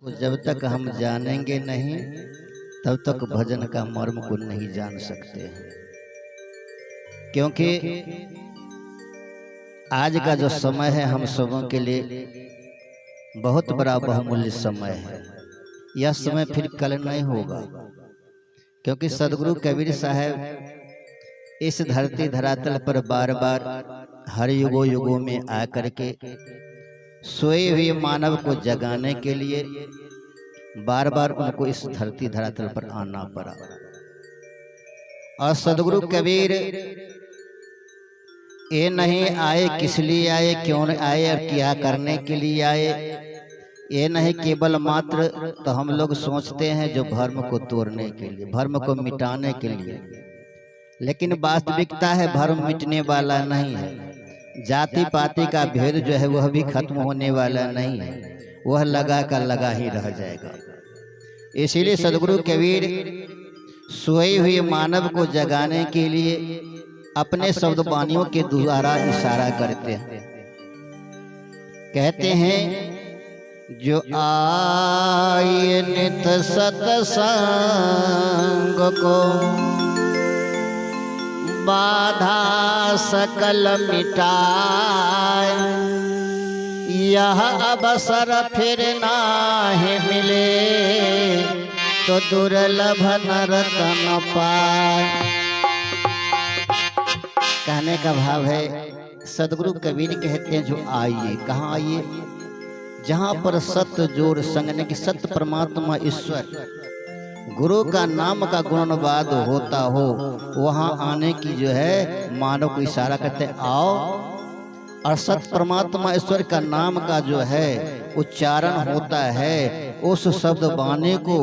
को जब तक हम जानेंगे नहीं तब तक भजन का मर्म को नहीं जान सकते हैं। क्योंकि आज का जो समय है हम सबों के लिए बहुत बड़ा बहुमूल्य समय है। यह समय फिर कल नहीं होगा, क्योंकि सदगुरु कबीर साहब इस धरती धरातल पर बार बार हर युगों युगों में आकर के सोए हुए मानव को जगाने के लिए बार बार उनको इस धरती धरातल पर आना पड़ा। और सदगुरु कबीर ये नहीं आए किस लिए आए, क्यों आए और क्या करने के लिए आए, ये नहीं केवल मात्र तो हम लोग सोचते हैं जो भर्म को तोड़ने के लिए, भर्म को मिटाने के लिए। लेकिन वास्तविकता है भर्म मिटने वाला नहीं है। जाति पाति का भेद जो है वह भी खत्म होने वाला नहीं है, वह लगा का लगा ही रह जाएगा। इसीलिए सदगुरु कबीर सोए हुए मानव को जगाने के लिए अपने शब्द वाणियों के द्वारा इशारा करते हैं। कहते हैं जो आए नित सत्संग को बाधा सकल मिटाए, यह अवसर फिर नाहीं मिले तो दुर्लभ नरतन पाए। कहने का भाव है सदगुरु कबीर कहते हैं जो आइए, कहाँ आइए? जहाँ पर सत्य जोर संगने की सत्य परमात्मा ईश्वर गुरु का नाम का गुणवाद होता हो, वहाँ आने की जो है मानव को इशारा करते आओ। और सत्य परमात्मा ईश्वर का नाम का जो है उच्चारण होता है, उस शब्द वाणी को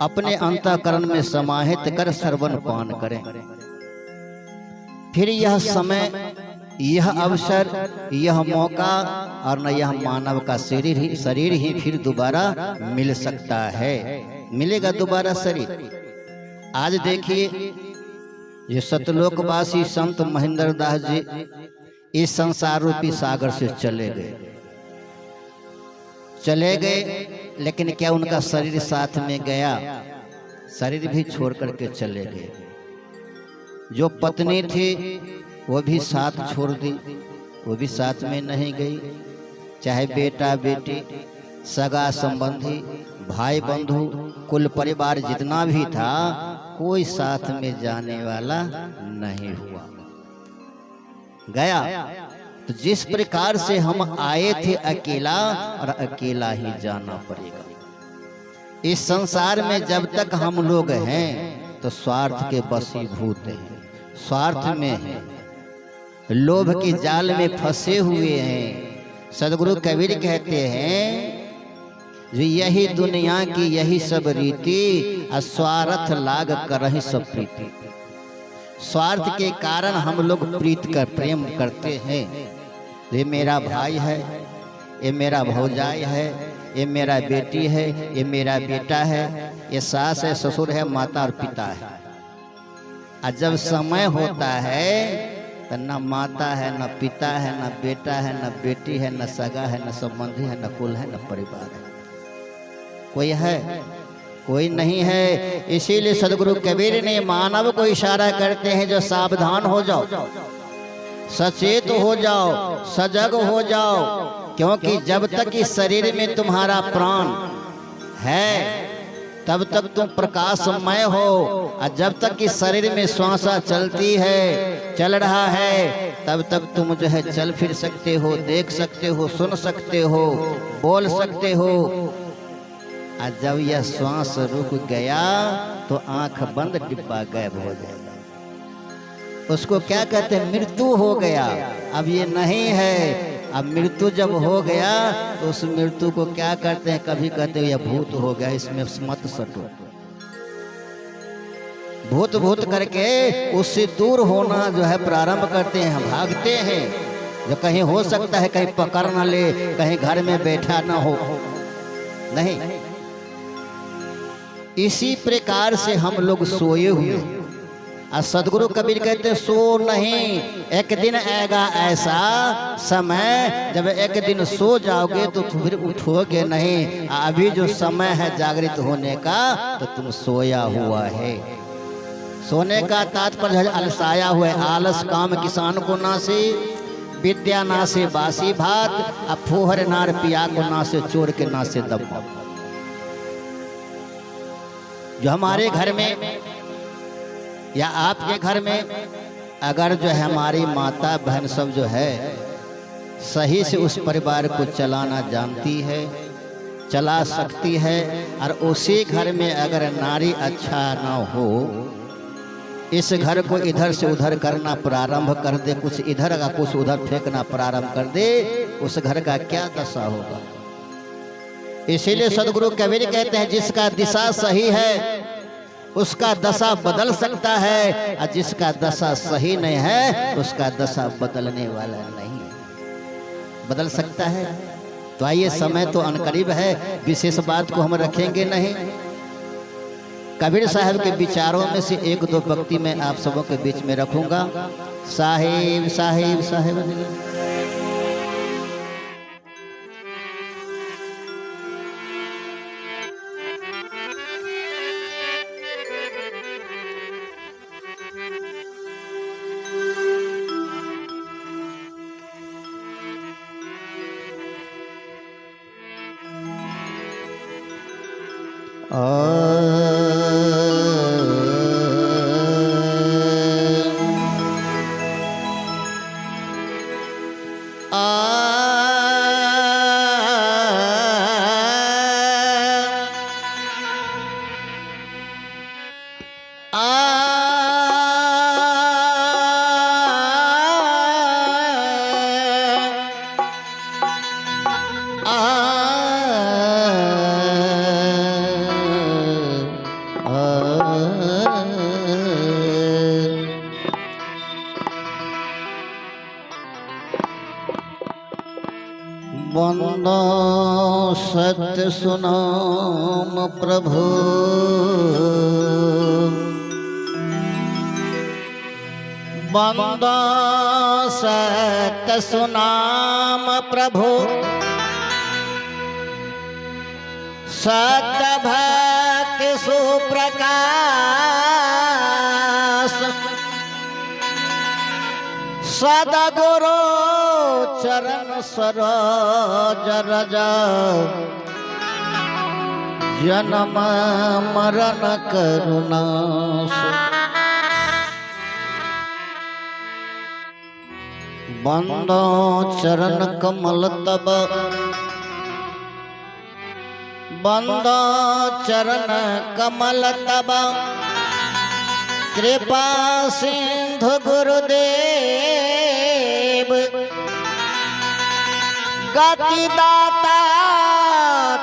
अपने अंतःकरण में समाहित कर श्रवण पान करें। फिर यह समय, यह अवसर, यह मौका और न यह मानव का शरीर ही फिर दोबारा मिल सकता है, मिलेगा दोबारा शरीर। आज देखिए ये सतलोकवासी संत महेंद्र दास जी इस संसार रूपी सागर से चले गए, लेकिन क्या उनका शरीर साथ में गया? शरीर भी छोड़ करके चले गए। जो पत्नी थी वो भी साथ छोड़ दी, वो भी साथ में नहीं गई। चाहे बेटा बेटी, सगा संबंधी, भाई बंधु, कुल परिवार जितना भी था, कोई साथ में जाने वाला नहीं हुआ, गया। तो जिस प्रकार से हम आए थे अकेला, और अकेला ही जाना पड़ेगा। इस संसार में जब तक हम लोग हैं तो स्वार्थ के वशीभूत हैं, स्वार्थ में हैं, लोभ के जाल में फंसे हुए हैं। सदगुरु कबीर कहते हैं जो यही दुनिया की यही सब रीति, स्वार्थ लाग करहि सब प्रीति। स्वार्थ के कारण हम लोग प्रीत कर प्रेम करते हैं। ये मेरा भाई है, ये मेरा भौजाई है, ये मेरा बेटी है, ये मेरा बेटा है, ये सास है, ससुर है, माता और पिता है। और जब समय होता है तो न माता है, न पिता है, न बेटा है, न बेटी है, न सगा है, न संबंधी है, न कुल है, न परिवार है। कोई है? कोई नहीं है। इसीलिए सदगुरु कबीर ने मानव को इशारा करते हैं जो सावधान हो जाओ, सचेत हो जाओ, सजग हो जाओ। क्योंकि जब तक इस शरीर में तुम्हारा प्राण है तब तक तुम प्रकाशमय हो, और जब तक इस शरीर में श्वासा चलती है, चल रहा है, तब तक तुम जो है चल फिर सकते हो, देख सकते हो, सुन सकते हो, बोल सकते हो। और जब यह श्वास रुक गया तो आंख बंद, डिब्बा गायब हो जाएगा। उसको क्या कहते हैं? मृत्यु हो गया। अब ये नहीं है। अब मृत्यु जब हो गया तो उस मृत्यु को क्या करते हैं? कभी कहते हैं यह भूत हो गया, इसमें मत सटो। भूत भूत करके उससे दूर होना जो है प्रारंभ करते हैं, भागते हैं। जो कहीं हो सकता है कहीं पकड़ ना ले, कहीं घर में बैठा ना हो, नहीं। इसी प्रकार से हम लोग सोए हुए, और सदगुरु कबीर कहते सो नहीं, एक दिन आएगा ऐसा समय जब एक दिन सो जाओगे तो फिर उठोगे नहीं। अभी जो समय है जागृत होने का तो तुम सोया हुआ है। सोने का तात्पर्य अलसाया हुआ है। आलस काम किसान को नासे, विद्या नासे बासी भात, अब फूहर नार पिया को नासे, चोर के नासे दब्बा। जो हमारे घर में या आपके घर में अगर जो है हमारी माता बहन सब जो है सही से उस परिवार को चलाना जानती है, चला सकती है, और उसी घर में अगर नारी अच्छा ना हो, इस घर को इधर से उधर करना प्रारंभ कर दे, कुछ इधर का कुछ उधर फेंकना प्रारंभ कर दे, उस घर का क्या दशा होगा। इसीलिए सदगुरु कबीर कहते हैं जिसका दिशा सही है उसका दशा बदल सकता है, और जिसका दशा सही नहीं है उसका दशा बदलने वाला नहीं बदल सकता है। तो आइए, समय तो अनकरीब है, विशेष बात को हम रखेंगे नहीं। कबीर साहब के विचारों में से एक दो पंक्ति मैं आप सबों के बीच में रखूंगा। साहिब साहिब साहिब वंदो सत्य सुनाम प्रभु, वंदो सत्य सुनाम प्रभु, सत्य भक्ति सुप्रकाश, सदगुरु चरण सरोज रज, जन्म मरण करुणा। बंदो चरण कमल तब, बंदो चरण कमल तब, कृपा सिंधु गुरुदेव, गति दाता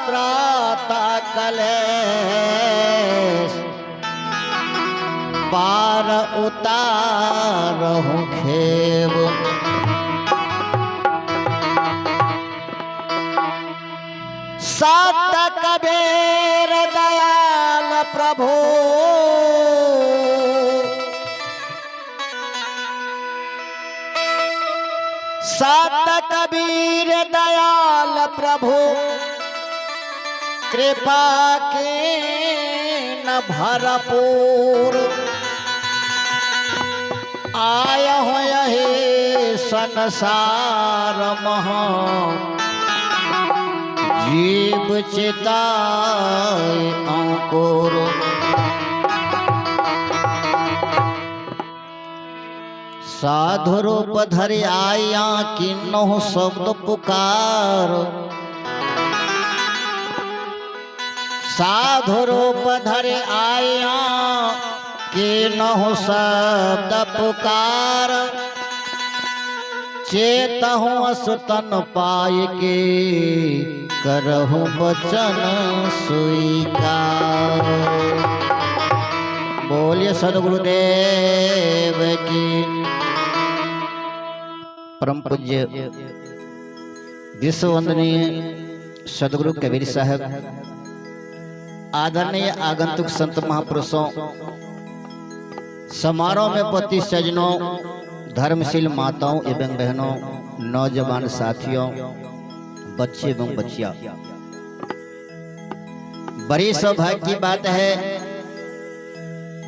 त्राता कलेश, पार उतारहु खेव। सत कबीर दयाल प्रभु, सत कबीर दयाल प्रभु, कृपा के न भरपूर, आया हो यही संसार महा, जीव चिताए अंकुर। साधु रूप धरि आया किन्नहु शब्द पुकार, साधु रूप धरि आया किन्नहु शब्द पुकार, चेतहु असतन पाय के करहु बचन स्वीकार। बोलिए सदगुरुदेव की। परम पूज्य विश्व वंदनीय सदगुरु कबीर साहब, आदरणीय आगंतुक संत महापुरुषों, समारोह में पति सजनों, धर्मशील माताओं एवं बहनों, नौजवान साथियों, बच्चे एवं बच्चियां, बड़ी सौभाग्य की बात है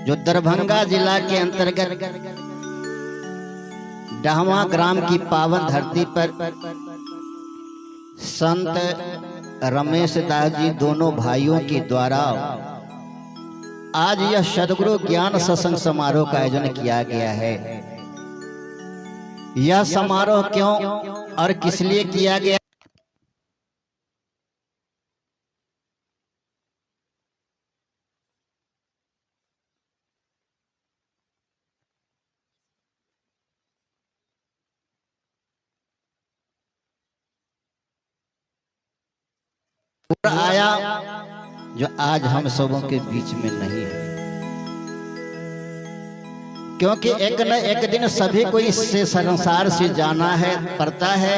जो दरभंगा जिला के अंतर्गत डहवा ग्राम की पावन धरती पर संत रमेश दास जी दोनों भाइयों के द्वारा आज यह सदगुरु ज्ञान सत्संग समारोह का आयोजन किया गया है। यह समारोह क्यों और किस लिए किया गया? पूरा आया जो आज हम सबों के बीच में नहीं है, क्योंकि एक न एक दिन सभी को इससे संसार से जाना है पड़ता है,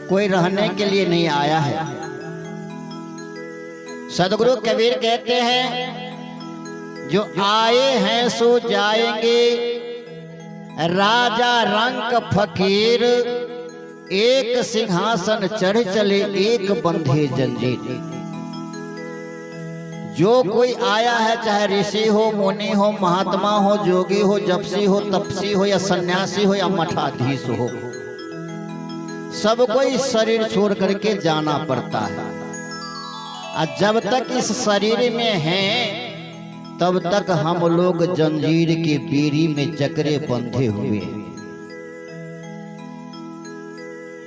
कोई रहने के लिए नहीं आया है। सदगुरु कबीर कहते हैं जो आए हैं सो जाएंगे, राजा रंक फकीर, एक सिंहासन चढ़ चले एक बंधे जंजीर। जो कोई आया है, चाहे ऋषि हो, मुनि हो, महात्मा हो, जोगी हो, जपसी हो, तपसी हो, या सन्यासी हो, या मठाधीश हो, सब कोई शरीर छोड़ करके जाना पड़ता है। और जब तक इस शरीर में हैं तब तक हम लोग जंजीर की बेड़ी में जकड़े बंधे हुए हैं।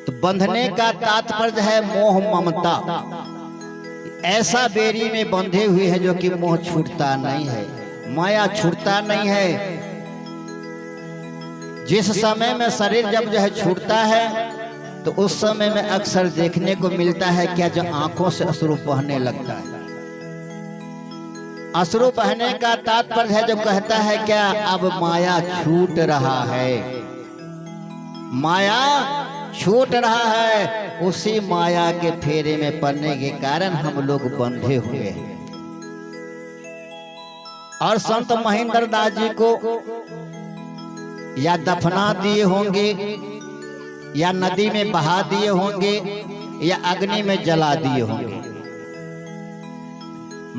तो बंधने का तात्पर्य है मोह ममता। ऐसा बेड़ी में बंधे हुए हैं जो कि मोह छूटता नहीं है, माया छूटता नहीं है। जिस समय में शरीर जब जो है छूटता है तो उस समय में अक्सर देखने को मिलता है क्या, जो आंखों से अश्रु बहने लगता है। अश्रु बहने का तात्पर्य है जो कहता है क्या, अब माया छूट रहा है, माया छूट रहा है। उसी माया के फेरे में पड़ने के कारण हम लोग बंधे हुए हैं। और संत महेंद्र दास जी को या दफना दिए होंगे, या नदी में बहा दिए होंगे, या अग्नि में जला दिए होंगे।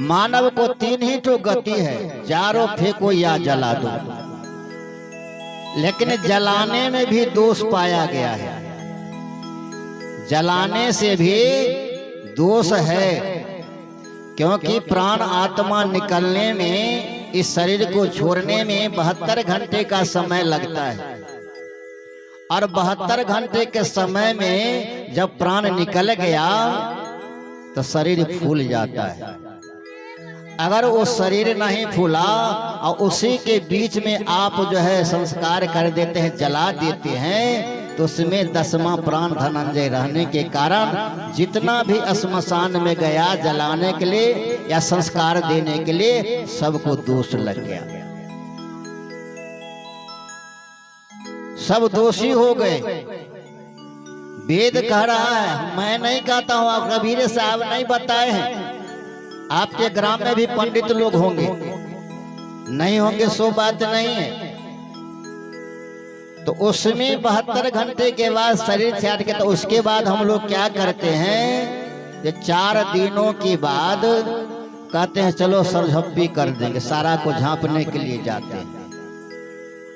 मानव को तीन ही तो गति है, चारों फेंको या जला दो। लेकिन जलाने में भी दोष पाया गया है, जलाने से भी दोष है, क्योंकि प्राण आत्मा निकलने में, इस शरीर को छोड़ने में 72 घंटे का समय लगता है। और 72 घंटे के समय में जब प्राण निकल गया तो शरीर फूल जाता है। अगर वो शरीर नहीं फूला और उसी के बीच में आप जो है संस्कार कर देते हैं, जला देते हैं, तो उसमें 10वां प्राण धनंजय रहने के कारण जितना भी श्मशान में गया जलाने के लिए या संस्कार देने के लिए, सबको दोष लग गया, सब दोषी हो गए। वेद कह रहा है, मैं नहीं कहता हूं, आप कबीर साहब नहीं बताए हैं। आपके ग्राम में भी पंडित लोग होंगे, नहीं होंगे सो बात नहीं है। तो उसमें 72 घंटे के बाद शरीर छाट के, तो उसके बाद हम लोग क्या करते हैं, ये 4 दिनों के बाद कहते हैं चलो सरझप्पी कर देंगे, सारा को झांपने के लिए जाते हैं।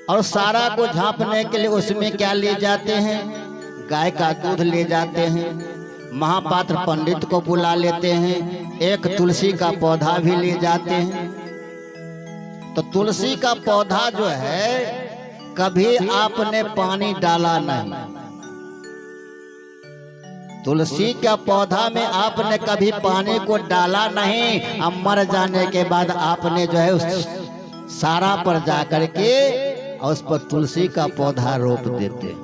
और सारा को झांपने के लिए उसमें क्या ले जाते हैं, गाय का दूध ले जाते हैं, महापात्र पंडित को बुला लेते हैं, एक तुलसी का पौधा भी ले जाते हैं। तो तुलसी का पौधा जो है कभी आपने पानी डाला नहीं, तुलसी का पौधा में आपने कभी पानी को डाला नहीं। अब मर जाने के बाद आपने जो है उस सारा पर जाकर के और उस पर तुलसी का पौधा रोप देते।